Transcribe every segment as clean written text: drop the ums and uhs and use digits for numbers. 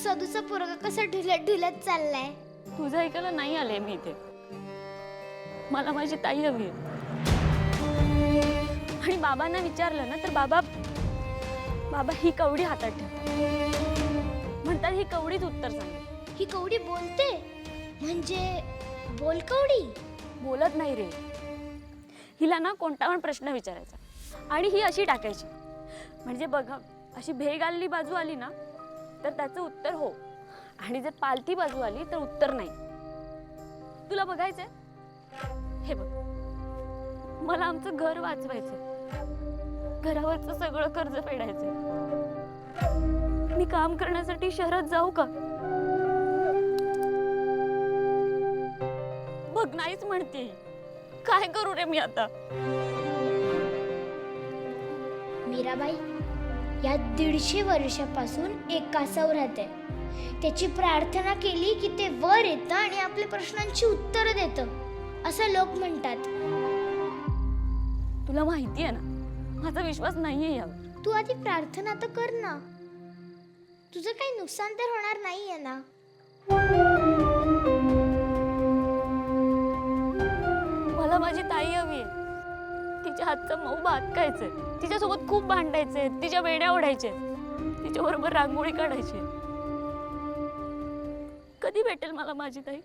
सदूचा पोरगा कसा ढिलत ढिलत चाललाय. तुझं ऐकायला नाही आले मी इथे. मला माझी ताई हवी आहे. आणि बाबांना विचारलं ना तर बाबा ही कवडी हातात ठेवतात. म्हणतात ही कवडीच उत्तर सांगते. ही कवडी बोलते म्हणजे बोलकवडी. बोलत नाही रे. हिला ना कोणता पण प्रश्न विचारायचा आणि ही अशी टाकायची. म्हणजे बघा, अशी भेगालली बाजू आली ना तर त्याचं उत्तर हो, आणि जर पालथी बाजू आली तर उत्तर नाही. तुला बघायचंय? हे बघ, मला आमचं घर वाचवायचंय. घरावरचं सगळं कर्ज फेडायचंय. मी काम करण्यासाठी शहरात जाऊ का? बघ, नाहीच म्हणते. काय करू रे मी आता? मीराबाई या 150 वर्षापासून एक कासव राहते. त्याची प्रार्थना केली की ते वर येतं आणि आपल्या प्रश्नांची उत्तरं देतं, असं लोक म्हणतात. तुला माहिती आहे ना, माझा विश्वास नाहीये यावर. तू आधी प्रार्थना तर कर ना. तुझं काही नुकसान तर होणार नाहीये ना. मला माझी ताई हवी आहे. तिच्या हातचं मऊ भात खायचंय. तिच्यासोबत खूप भांडायचंय. तिच्या वेड्या ओढायचे. तिच्या बरोबर रांगोळी काढायची. कधी भेटेल मला माझी ताई?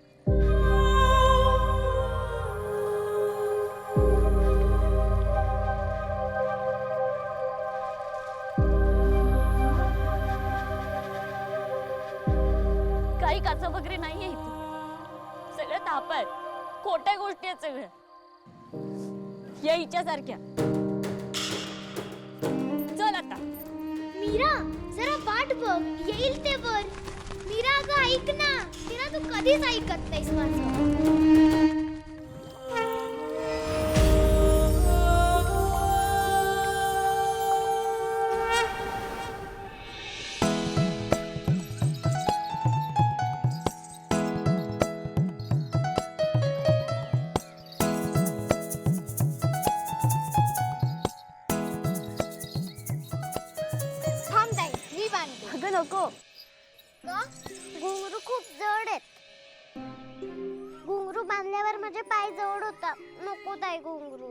काही काचा वगैरे नाहीये इथे. सगळ्या ताप आहेत. खोट्या गोष्टी आहेत सगळ्या. या हिच्यासारख्या. चल आता. मीरा जरा वाट बघ, येईल ते वर. मीरा अगं ऐक ना. मीरा तू कधीच ऐकत नाहीस माझं. थांब ताई, मी बांधते. अगं नको. घुंगरू खूप जड आहेत. घुंगरू बांधल्यावर माझे पाय जड होतात. नको ताई घुंगरू.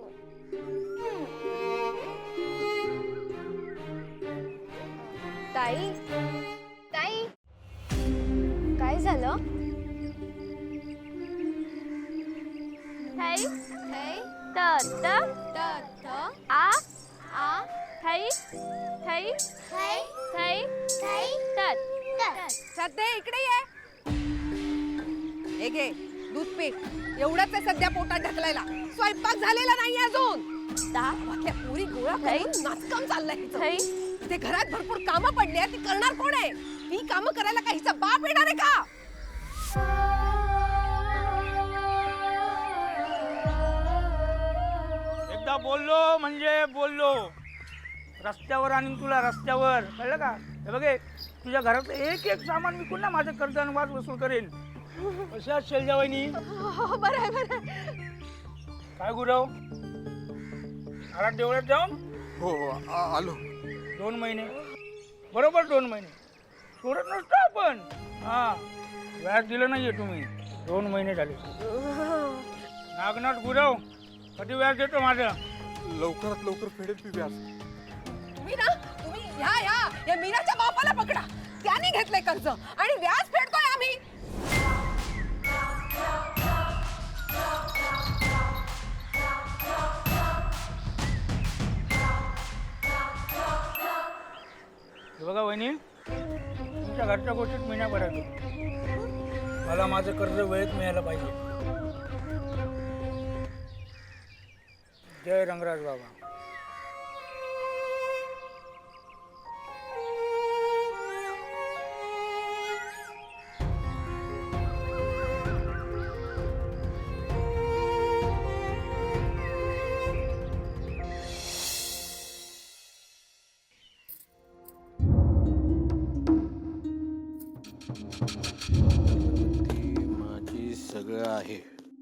ताई ताई काय झालं? थाई थाई त त त थ आ आ थाई थाई थाई थाई थाई तत. सध्या इकडे ये. हे घे दूध पी. एवढंच आहे सध्या पोटात ढकलायला. स्वयंपाक झालेला नाही अजून. त्या पुरी गोळा करून नाचकाम चाललंय हिचं. थाई इथे घरात भरपूर कामं पडली आहेत. ती करणार कोण आहे? ही कामं करायला का हिचा बाप येणार आहे का? एकदा बोललो म्हणजे बोललो. रस्त्यावर आणि तुला रस्त्यावर, कळलं का? हे बघे, तुझ्या घरात एक एक सामान विकून ना माझं कर्ज आणि वाद वसूल करेन. कशा शेलजा वहिनी? बरं आहे, बरं आहे. काय गुरव, घरात देवळात जाऊन? हो आलो. 2 महिने, बरोबर 2 महिने सोडत नसतो आपण. हा, व्याज दिलं नाहीये तुम्ही. 2 महिने झाले. नागनाथ गुरव, कधी व्याज देतो माझं? लवकरात लवकर फेडेल ती व्याज. तुम्ही या मीराच्या बापाला पकडा. त्याने घेतलंय कर्ज आणि व्याज फेडतोय आम्ही. हे बघा वहिनी, तुमच्या घरच्या गोष्टीत मी नाही पडायचो. मला माझं कर्ज वेळेत मिळायला पाहिजे. जय रंगराज बाबा. माझी सगळं आहे.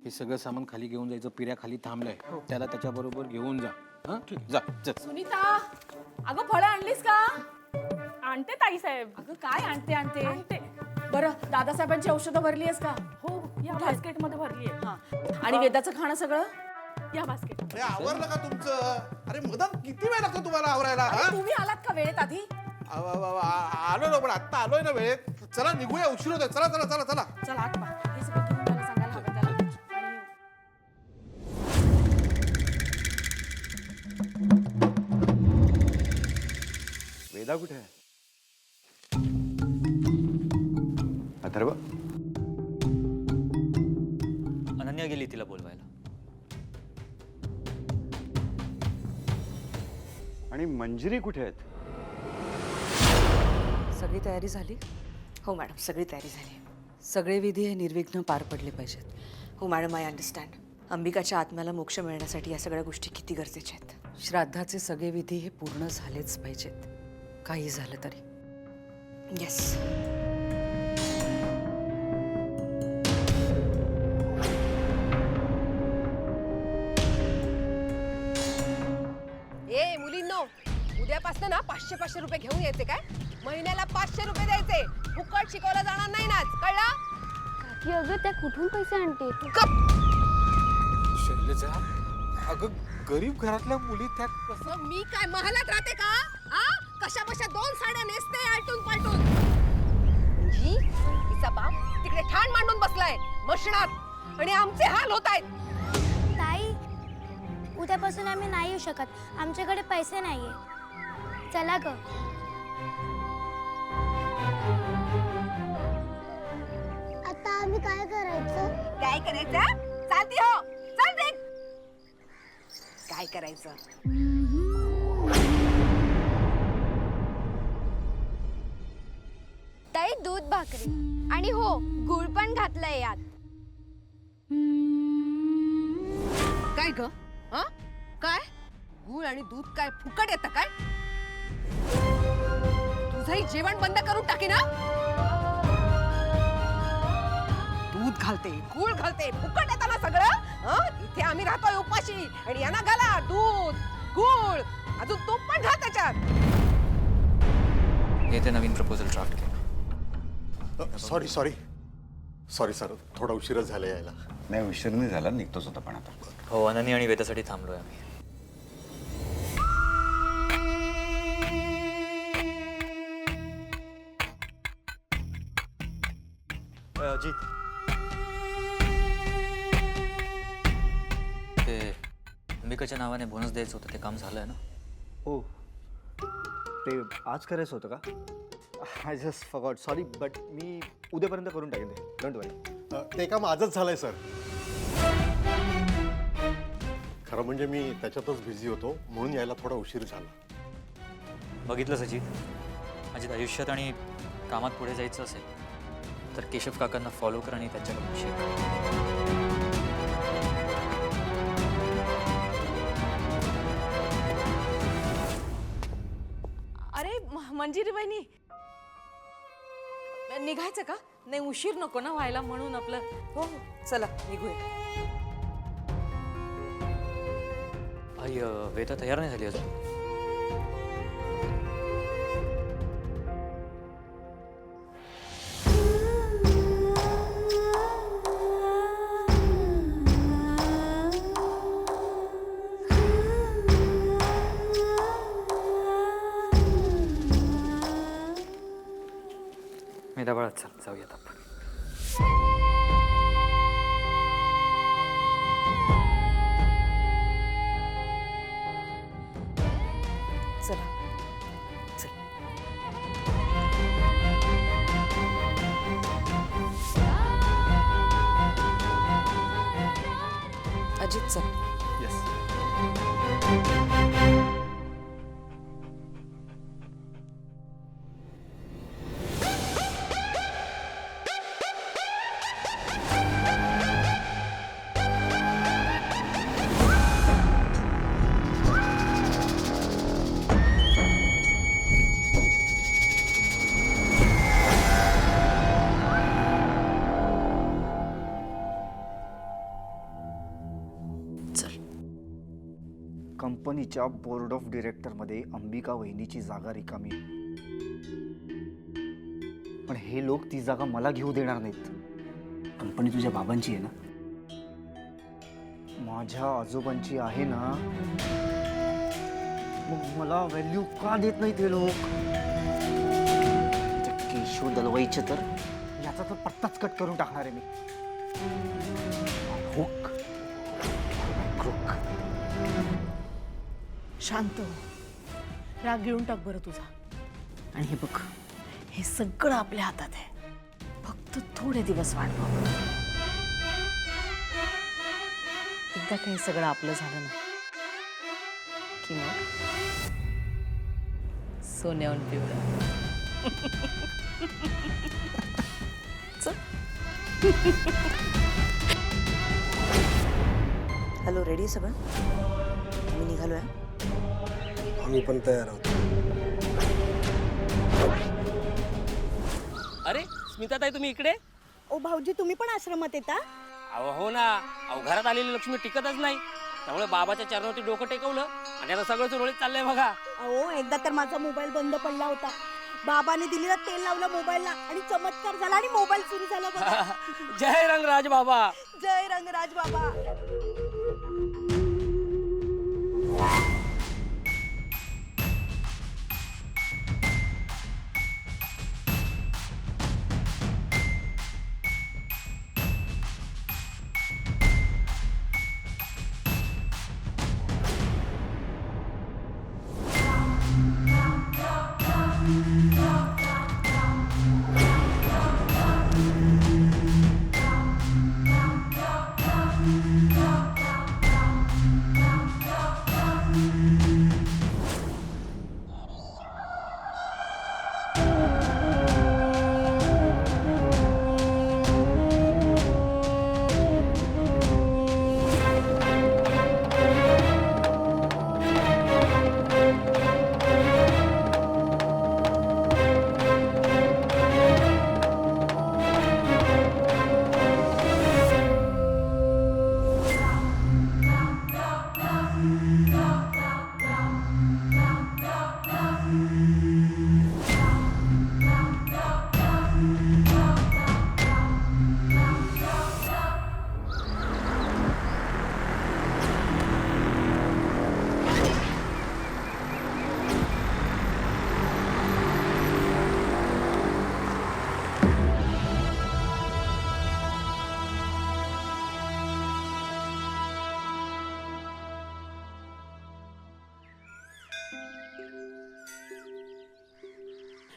हे सगळं सामान खाली घेऊन जायचं. पिऱ्या खाली थांबलाय, त्याला त्याच्याबरोबर घेऊन जा. हा जा चल. सुनीता, अगं फळं आणलीस का? आणते ताई साहेब. अगं काय आणते? आणते. बरं दादासाहेबांची औषधं भरली आहेस का? हो या बास्केट मध्ये भरली आहे. हा आणि वेदाचं खाणं सगळं या बास्केट. अरे आवरलं का तुमचं? अरे मदत किती वेळ लागतो तुम्हाला आवरायला हा? अरे, तुम्ही आलात का वेळेत आधी? आलो ना पण आत्ता आलोय ना वेळेत. चला निघूया उशीर होतोय. चला चला चला चला. चला आत पहा. हे सगळं घेऊन त्याला सांगायला हवं त्याला. आणि वेदा कुठे आहे? अथर्व अनन्या गेली तिला बोलवायला. आणि मंजिरी कुठे आहेत? सगळी तयारी झाली? हो मॅडम, सगळी तयारी झाली. सगळे विधी हे निर्विघ्न पार पडले पाहिजेत. हो मॅडम, आय अंडरस्टँड. अंबिकाच्या आत्म्याला मोक्ष मिळण्यासाठी या सगळ्या गोष्टी किती गरजेच्या आहेत. श्राद्धाचे सगळे विधी हे पूर्ण झालेच पाहिजेत, काही झालं तरी. येस. ए मुलींनो, उद्यापासून ना 500-500 रुपये घेऊन यायचे काय? महिन्याला 500 रुपये द्यायचे. फुकट शिकवलं जाणार नाही नाच, कळला? की अगं त्या कुठून पैसे आणते? तू गप. शैलजा, अगं गरीब घरातल्या मुली त्या मग मी काय महालात राहते का? हा? कशा बशा 2 साड्या नेसते आलटून पालटून. जी तिचा बाप तिकडे ठाण मांडून बसलाय मशणात आणि आमचे हाल होत आहेत. ताई, उद्यापासून आम्ही नाही येऊ शकत. आमच्याकडे पैसे नाहीये. चला ग. आता आम्ही काय करायचं? काय करायचं? चालती हो, चाल देख. काय करायचं? ताई दूध भाकरी आणि हो गुळ पण घातलंय यात. काय ग? हा? काय गुळ आणि दूध काय फुकट येतं काय? तुझंही जेवण बंद करून टाके ना. दूध घालते, गुळ घालते, फुकट येतं ना सगळं. हं? इथे आम्ही राहतोय उपाशी आणि यांना घाला दूध, गुळ, अजून तूप पण घाल त्याच्यात. हे ते नवीन प्रपोजल ड्राफ्ट केलं. सॉरी सॉरी सॉरी सर, थोडा उशीरच झाला यायला. नाही उशीर नाही झाला, निघतोच होता पण आता. हो अनन्या आणि वेदासाठी थांबलोय आम्ही. अजित, ते अंबिकाच्या नावाने बोनस द्यायचं होतं, ते काम झालंय ना? हो, ते आज करायचं होतं का? I just forgot, sorry. But मी उद्यापर्यंत करून टाकेन ते, डोंट वरी. ते काम आजच झालंय सर. खरं म्हणजे मी त्याच्यातच बिझी होतो म्हणून यायला थोडा उशीर झाला. बघितलंच अजित, अजित आयुष्यात आणि कामात पुढे जायचं असेल तर केशव काकांना फॉलो कर आणि त्यांच्याकडून शिक. अरे मंजिरी बहिणी, निघायचं का? नाही उशीर नको ना व्हायला म्हणून आपलं. हो हो, चला निघूया. आई वेदा तयार नाही झाली अजून. मेधा बाळा, चल जाऊयात आपण. चला चल. अजित चल. कंपनीच्या बोर्ड ऑफ डिरेक्टरमध्ये अंबिका वहिनीची जागा रिकामी आहे. पण हे लोक ती जागा मला घेऊ देणार नाहीत. कंपनी तुझ्या बाबांची आहे ना? माझ्या आजोबांची आहे ना? मग मला व्हॅल्यू का देत नाहीत हे लोक? केशव दलवाईचे तर याचा तर पत्ताच कट करून टाकणार आहे मी. हुक. क्रुक. शांत हो. राग गिळून टाक बरं तुझा. आणि हे बघ, हे सगळं आपल्या हातात आहे. फक्त थोडे दिवस वाट बघ. एकदा काही सगळं आपलं झालं ना की मग सोन्याहून पिवळं. हॅलो, रेडी सगळं? आम्ही निघालोय. आम्ही पण तयार आहोत. अरे स्मिताताई, तुम्ही इकडे? ओ भाऊजी, तुम्ही पण आश्रमात येता? अहो हो ना. अहो घरात आलेली लक्ष्मी टिकतच नाही, त्यामुळे बाबाच्या चरणावरती डोकं टेकवलं आणि आता सगळं सुरळीत चाललंय बघा. अहो, एकदा तर माझा मोबाईल बंद पडला होता. बाबाने दिलेला तेल लावलं मोबाईलला आणि चमत्कार झाला आणि मोबाईल सुरू झाला बघा. जय रंगराज बाबा. जय रंगराज बाबा.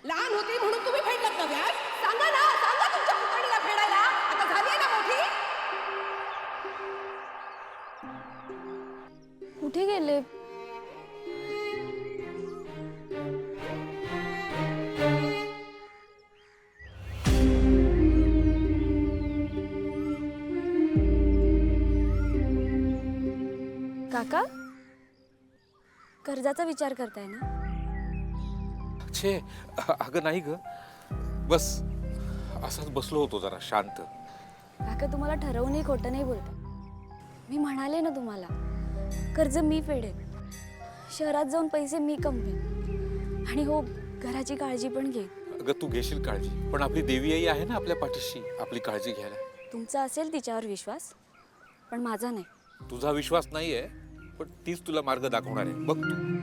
लहान होती म्हणून तुम्ही फेडलात ना व्याज? सांगा ना, सांगा तुमच्या पुतणीला फेडायला. आता झाली ना मोठी. कुठे गेले? काका, कर्जाचा विचार करताय ना? छे, अगं नाही ग. बस असाच बसलो होतो जरा शांत. काका, तुम्हाला ठरवूनही खोटं नाही बोलता. मी म्हणाले ना तुम्हाला, कर्ज मी फेडेन, शहरात जाऊन पैसे मी कमवेन आणि हो, घराची काळजी पण घेईन. अगं तू घेशील काळजी, पण आपली देवी आई आहे ना आपल्या पाठीशी आपली काळजी घ्यायला. तुमचा असेल तिच्यावर विश्वास, पण माझा नाही. तुझा विश्वास नाहीये, पण तीच तुला मार्ग दाखवणार आहे. बघ तू.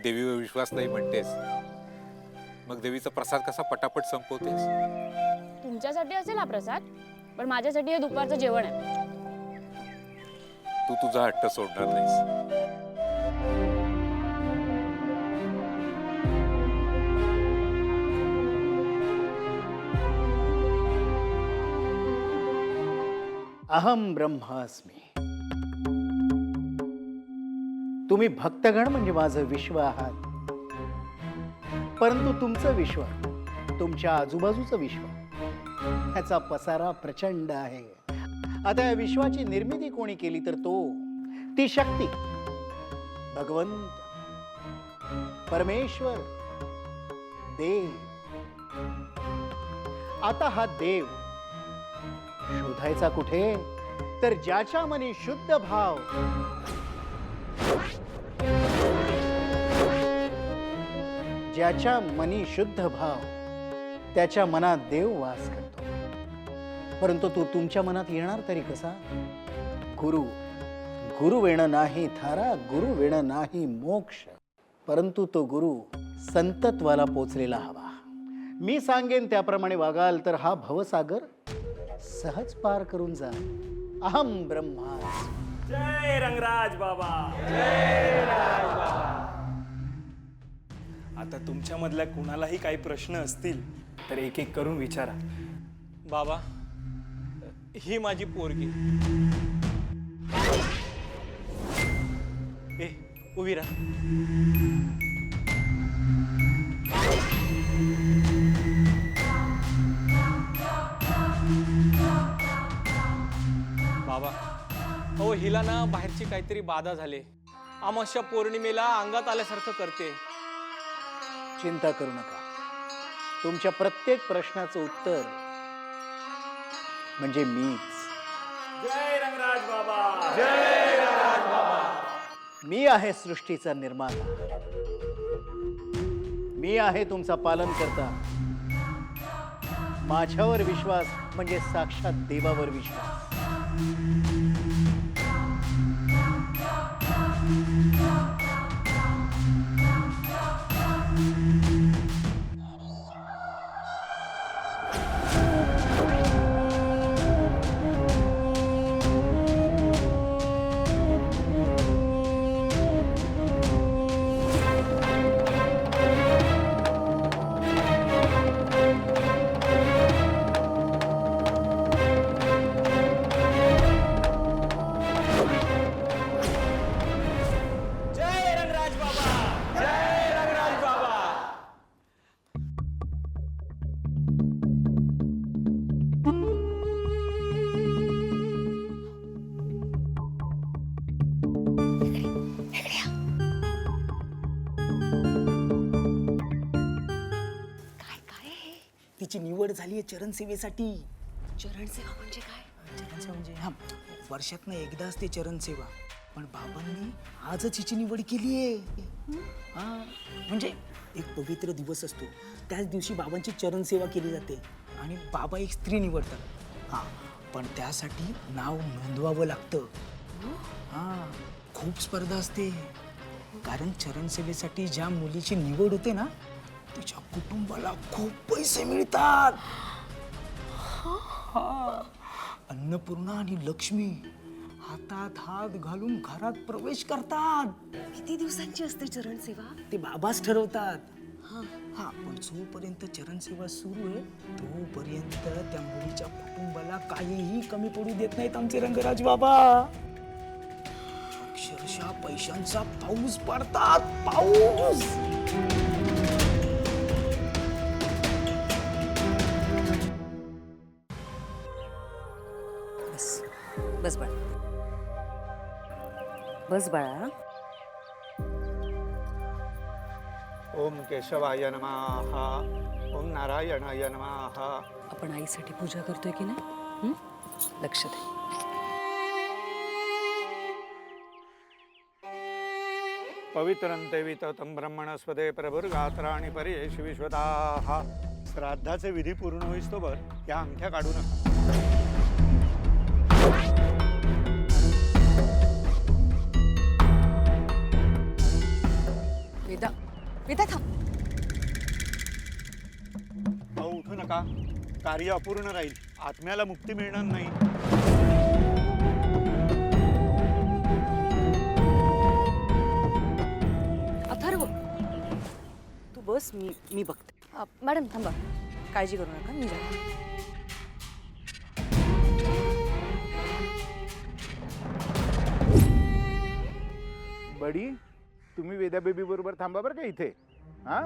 देवीवर विश्वास नाही म्हणतेस, मग देवीचा प्रसाद कसा पटापट संपवतेस? तुमच्यासाठी असेल हा प्रसाद, पण माझ्यासाठी हे दुपारचं जेवण आहे. तू तुझा हट्ट सोडणार नाहीस. अहम ब्रह्मास्मी. तुम्ही भक्तगण म्हणजे माझं विश्व आहात, परंतु तुमचं विश्व, तुमच्या आजूबाजूचं विश्व, ह्याचा पसारा प्रचंड आहे. आता या विश्वाची निर्मिती कोणी केली तर ती शक्ती, भगवंत, परमेश्वर, देव. आता हा देव शोधायचा कुठे, तर ज्याच्या मनी शुद्ध भाव, ज्याच्या मनी शुद्ध भाव, त्याच्या मनात देव वास करतो. परंतु तो तुमच्या मनात येणार तरी कसा? गुरु गुरु वेण नाही थारा, गुरु वेण नाही मोक्ष, परंतु तो गुरु संतत्वाला पोचलेला हवा. मी सांगेन त्याप्रमाणे वागाल तर हा भवसागर सहज पार करून जा. अहम ब्रह्मास्मि. जय रंगराज बाबा. आता तुमच्यामधल्या कुणालाही काही प्रश्न असतील तर एक एक करून विचारा. बाबा, ही माझी पोरगी. ए, उभी राहा. बाबा, हो हिला ना बाहेरची काहीतरी बाधा झाली. अमावस्या पौर्णिमेला अंगात आल्यासारखं करते. चिंता करू नका. तुमच्या प्रत्येक प्रश्नाचं उत्तर म्हणजे मीच. जय रंगराज बाबा. जय रंगराज बाबा. मी आहे सृष्टीचा निर्माता. मी आहे तुमचा पालन करता. माझ्यावर विश्वास म्हणजे साक्षात देवावर विश्वास. तिची निवड झाली आहे चरणसेवेसाठी. चरणसेवा म्हणजे काय? चरणसेवा म्हणजे हा, वर्षातनं एकदाच ते चरणसेवा. पण बाबांनी आजच हिची निवड केली आहे. हा, म्हणजे एक पवित्र दिवस असतो, त्याच दिवशी बाबांची चरणसेवा केली जाते आणि बाबा एक स्त्री निवडतात. हा, पण त्यासाठी नाव नोंदवावं लागतं. हा, खूप स्पर्धा असते. कारण चरणसेवेसाठी ज्या मुलीची निवड होते ना, तिच्या कुटुंबाला खूप पैसे मिळतात. अन्नपूर्णा आणि लक्ष्मी हातात हात घालून घरात प्रवेश करतात. किती दिवसांची असते चरणसेवा? ते बाबाच ठरवतात. हा, पण जोपर्यंत चरणसेवा सुरू आहे तोपर्यंत त्या मुलीच्या कुटुंबाला काहीही कमी पडू देत नाहीत आमचे रंगराज बाबा. अक्षरशः पैशांचा पाऊस पडतात. पाऊस. बस बाळा, बस बाळा. ओम केशवाय नमः. ओम नारायणाय नमः. आपण आईसाठी पूजा करतोय की नाही? लक्ष दे. पवित्रं देवितं ब्रह्मणस्पदे प्रभुर्गात्राणि पर्येषु विश्वदाः. श्राद्धाचे विधी पूर्ण होईस्तोवर या अंगठ्या काढू नका. वेदा, वेदा थांब. अहो, उठू नका. कार्य अपूर्ण राहील. आत्म्याला मुक्ती मिळणार नाही. अथर्व, तू बस, मी बघते. मॅडम थांबा, काळजी करू नका, मी जाते. बडी, तुम्ही वेदा बेबी बरोबर थांबा बरं का इथे. हा,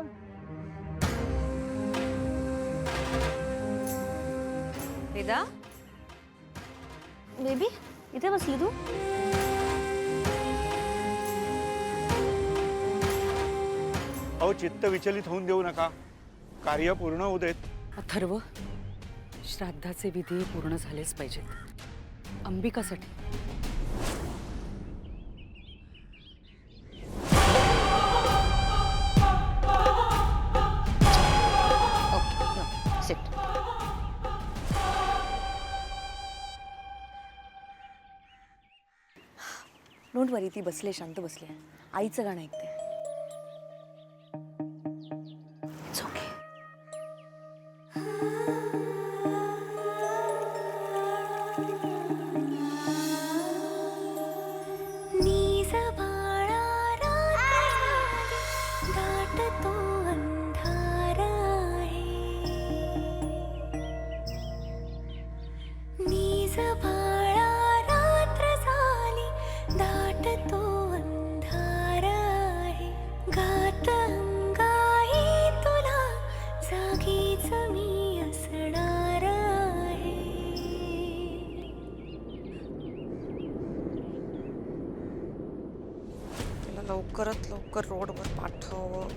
वेदा, बेबी इथे बसली तू? अहो, चित्त विचलित होऊन देऊ नका. कार्य पूर्ण होऊ देत. अथर्व, श्राद्धाचे विधी पूर्ण झालेच पाहिजेत अंबिकासाठी. डोंट वरी, ती बसले, शांत बसले. आईचं गाणं ऐकते. It's okay. लवकरात लवकर रोडवर पाठव.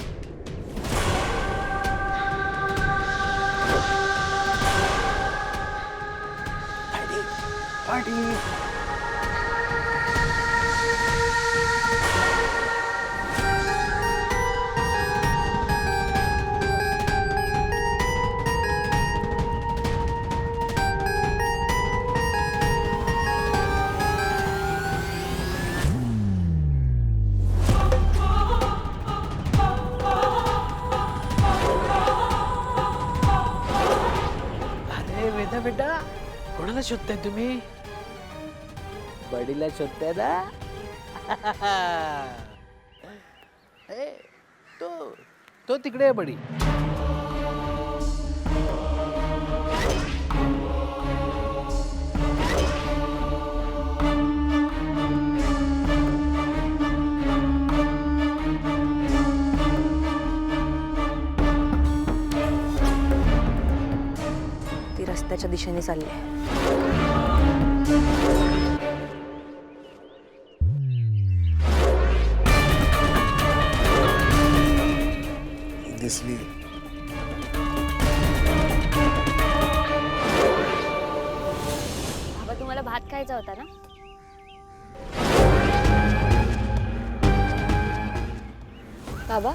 अरे वेदा बेटा, कोणाला शोधताय तुम्ही? बडीला शोधताय ना? ए, तो तिकडे आहे बडी. ती रस्त्याच्या दिशेने चालली आहे. दिसली. बाबा तुम्हाला भात खायचा होता ना? बाबा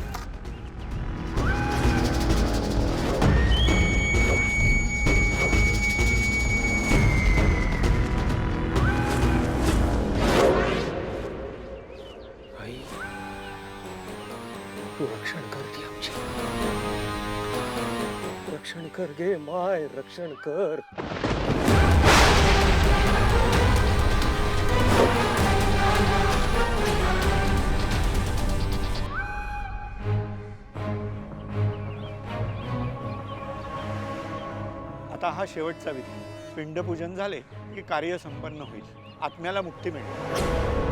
आई, तू रक्षण करते आमची. रक्षण कर गे माय, रक्षण कर. आता हा शेवटचा विधी. पिंडपूजन झाले की कार्य संपन्न होईल. आत्म्याला मुक्ती मिळेल.